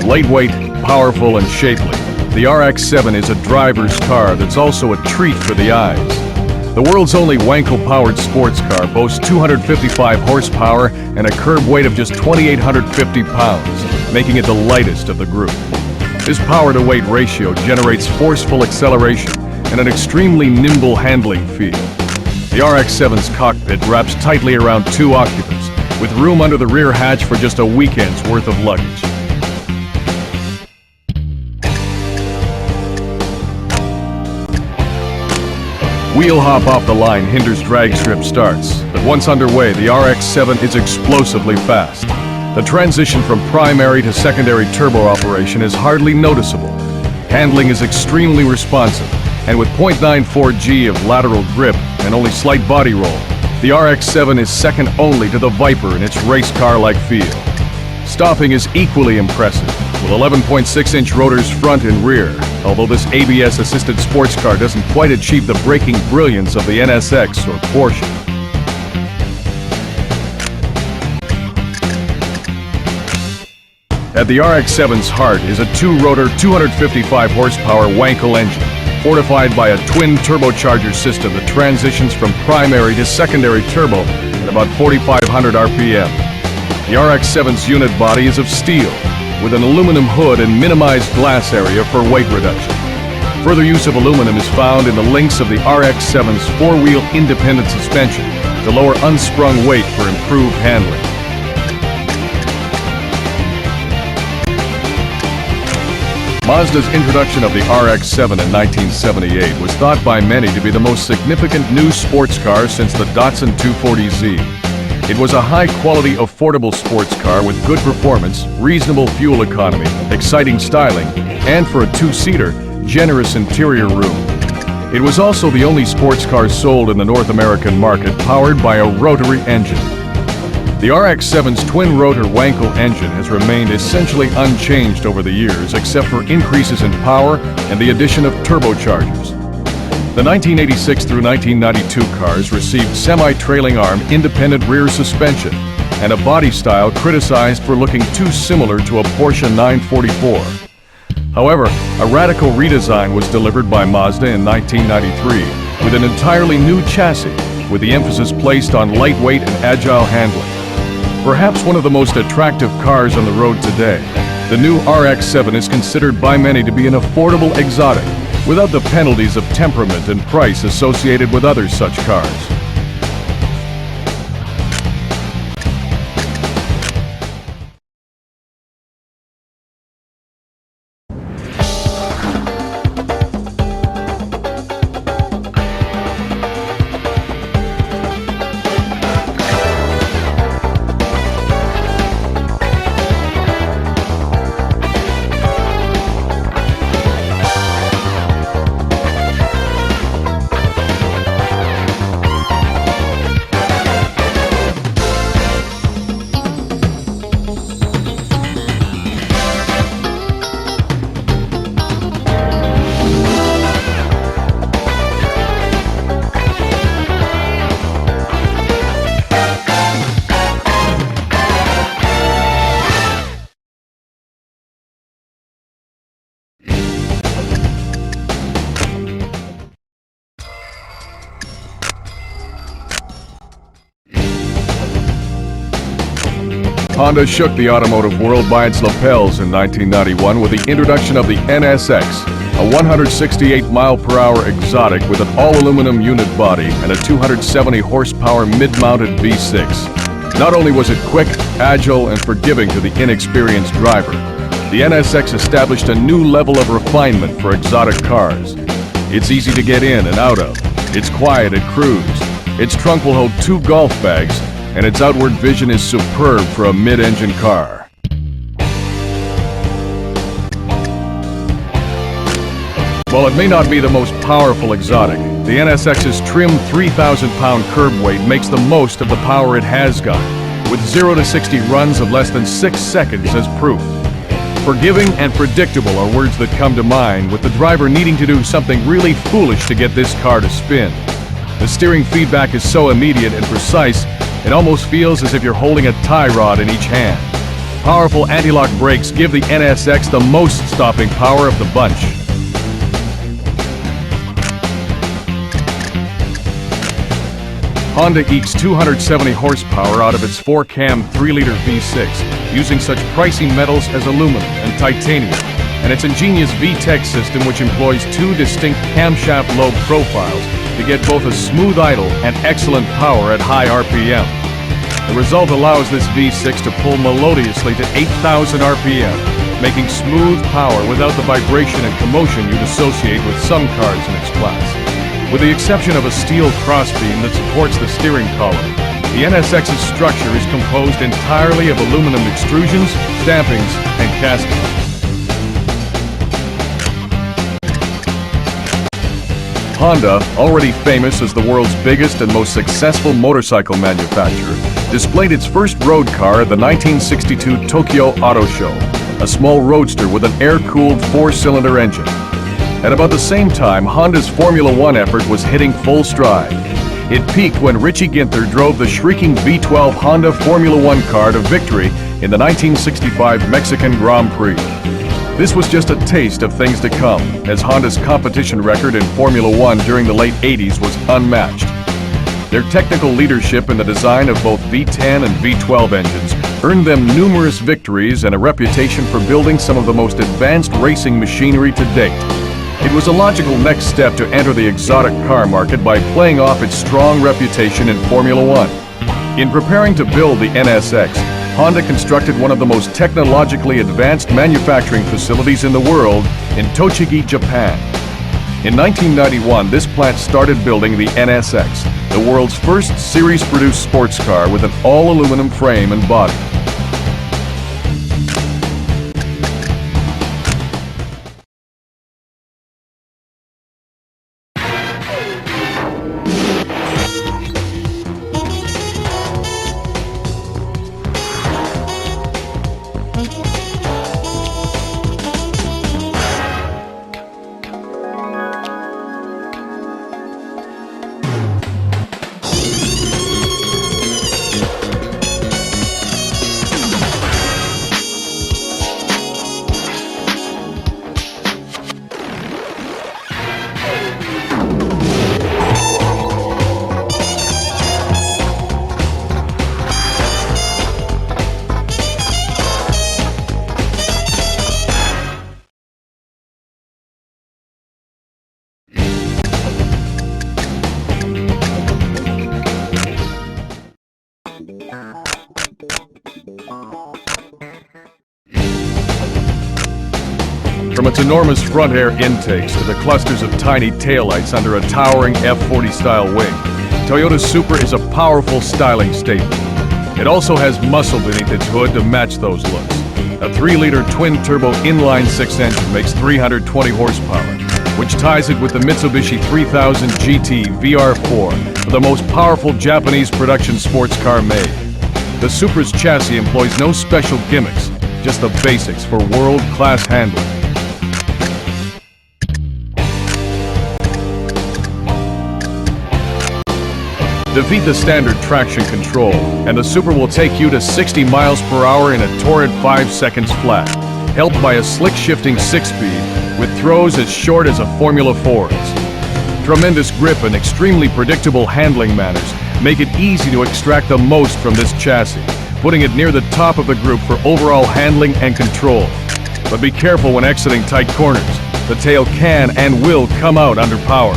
Lightweight, powerful, and shapely, the RX-7 is a driver's car that's also a treat for the eyes. The world's only Wankel-powered sports car boasts 255 horsepower and a curb weight of just 2,850 pounds, making it the lightest of the group. This power-to-weight ratio generates forceful acceleration and an extremely nimble handling feel. The RX-7's cockpit wraps tightly around 2 occupants, with room under the rear hatch for just a weekend's worth of luggage. Wheel hop off the line hinders drag strip starts, but once underway, the RX-7 is explosively fast. The transition from primary to secondary turbo operation is hardly noticeable. Handling is extremely responsive, and with 0.94 G of lateral grip and only slight body roll, the RX-7 is second only to the Viper in its race car-like feel. Stopping is equally impressive, with 11.6-inch rotors front and rear, although this ABS-assisted sports car doesn't quite achieve the braking brilliance of the NSX or Porsche. At the RX-7's heart is a 2-rotor, 255-horsepower Wankel engine, fortified by a twin turbocharger system that transitions from primary to secondary turbo at about 4,500 RPM. The RX-7's unit body is of steel, with an aluminum hood and minimized glass area for weight reduction. Further use of aluminum is found in the links of the RX-7's 4-wheel independent suspension to lower unsprung weight for improved handling. Mazda's introduction of the RX-7 in 1978 was thought by many to be the most significant new sports car since the Datsun 240Z. It was a high-quality, affordable sports car with good performance, reasonable fuel economy, exciting styling, and for a 2-seater, generous interior room. It was also the only sports car sold in the North American market powered by a rotary engine. The RX-7's twin-rotor Wankel engine has remained essentially unchanged over the years, except for increases in power and the addition of turbochargers. The 1986 through 1992 cars received semi-trailing arm independent rear suspension and a body style criticized for looking too similar to a Porsche 944. However, a radical redesign was delivered by Mazda in 1993 with an entirely new chassis, with the emphasis placed on lightweight and agile handling. Perhaps one of the most attractive cars on the road today, the new RX-7 is considered by many to be an affordable exotic, without the penalties of temperament and price associated with other such cars. Honda shook the automotive world by its lapels in 1991 with the introduction of the NSX, a 168-mile-per-hour exotic with an all-aluminum unit body and a 270-horsepower mid-mounted V6. Not only was it quick, agile, and forgiving to the inexperienced driver, the NSX established a new level of refinement for exotic cars. It's easy to get in and out of, it's quiet at cruise, its trunk will hold 2 golf bags, and its outward vision is superb for a mid-engine car. While it may not be the most powerful exotic, the NSX's trim 3,000-pound curb weight makes the most of the power it has got, with 0 to 60 runs of less than 6 seconds as proof. Forgiving and predictable are words that come to mind, with the driver needing to do something really foolish to get this car to spin. The steering feedback is so immediate and precise, it almost feels as if you're holding a tie rod in each hand. Powerful anti-lock brakes give the NSX the most stopping power of the bunch. Honda ekes 270 horsepower out of its 4-cam 3-liter V6, using such pricey metals as aluminum and titanium, and its ingenious VTEC system, which employs two distinct camshaft lobe profiles to get both a smooth idle and excellent power at high RPM. The result allows this V6 to pull melodiously to 8,000 RPM, making smooth power without the vibration and commotion you'd associate with some cars in its class. With the exception of a steel crossbeam that supports the steering column, the NSX's structure is composed entirely of aluminum extrusions, stampings, and castings. Honda, already famous as the world's biggest and most successful motorcycle manufacturer, displayed its first road car at the 1962 Tokyo Auto Show, a small roadster with an air-cooled 4-cylinder engine. At about the same time, Honda's Formula One effort was hitting full stride. It peaked when Richie Ginther drove the shrieking V12 Honda Formula One car to victory in the 1965 Mexican Grand Prix. This was just a taste of things to come, as Honda's competition record in Formula One during the late 80s was unmatched. Their technical leadership in the design of both V10 and V12 engines earned them numerous victories and a reputation for building some of the most advanced racing machinery to date. It was a logical next step to enter the exotic car market by playing off its strong reputation in Formula One. In preparing to build the NSX, Honda constructed one of the most technologically advanced manufacturing facilities in the world in Tochigi, Japan. In 1991, this plant started building the NSX, the world's first series-produced sports car with an all-aluminum frame and body. From its enormous front air intakes to the clusters of tiny taillights under a towering F40 style wing, Toyota's Supra is a powerful styling statement. It also has muscle beneath its hood to match those looks. A 3-liter twin-turbo inline-6 engine makes 320 horsepower, which ties it with the Mitsubishi 3000 GT VR4 for the most powerful Japanese production sports car made. The Supra's chassis employs no special gimmicks, just the basics for world-class handling. Defeat the standard traction control, and the Supra will take you to 60 miles per hour in a torrid 5 seconds flat, helped by a slick shifting 6-speed with throws as short as a Formula 4's. Tremendous grip and extremely predictable handling manners make it easy to extract the most from this chassis, putting it near the top of the group for overall handling and control. But be careful when exiting tight corners. The tail can and will come out under power.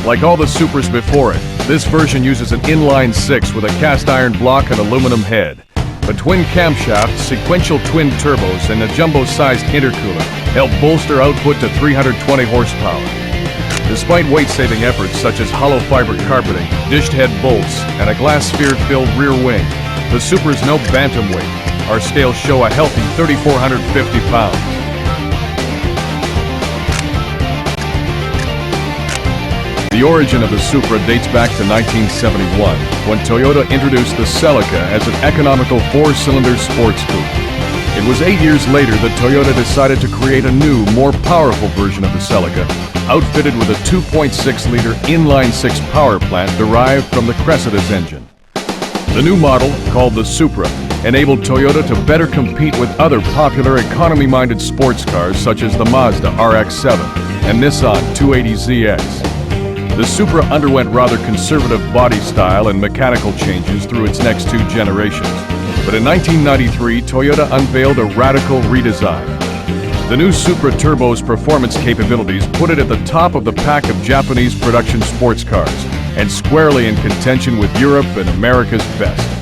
Like all the Supras before it, this version uses an inline-6 with a cast-iron block and aluminum head. A twin camshaft, sequential twin turbos, and a jumbo-sized intercooler help bolster output to 320 horsepower. Despite weight-saving efforts such as hollow fiber carpeting, dished head bolts, and a glass sphere-filled rear wing, the Supra's no bantamweight. Our scales show a healthy 3,450 pounds. The origin of the Supra dates back to 1971, when Toyota introduced the Celica as an economical 4-cylinder sports coupe. It was 8 years later that Toyota decided to create a new, more powerful version of the Celica, outfitted with a 2.6-liter inline-six power plant derived from the Cressida's engine. The new model, called the Supra, enabled Toyota to better compete with other popular economy-minded sports cars such as the Mazda RX-7 and Nissan 280ZX. The Supra underwent rather conservative body style and mechanical changes through its next two generations. But in 1993, Toyota unveiled a radical redesign. The new Supra Turbo's performance capabilities put it at the top of the pack of Japanese production sports cars and squarely in contention with Europe and America's best.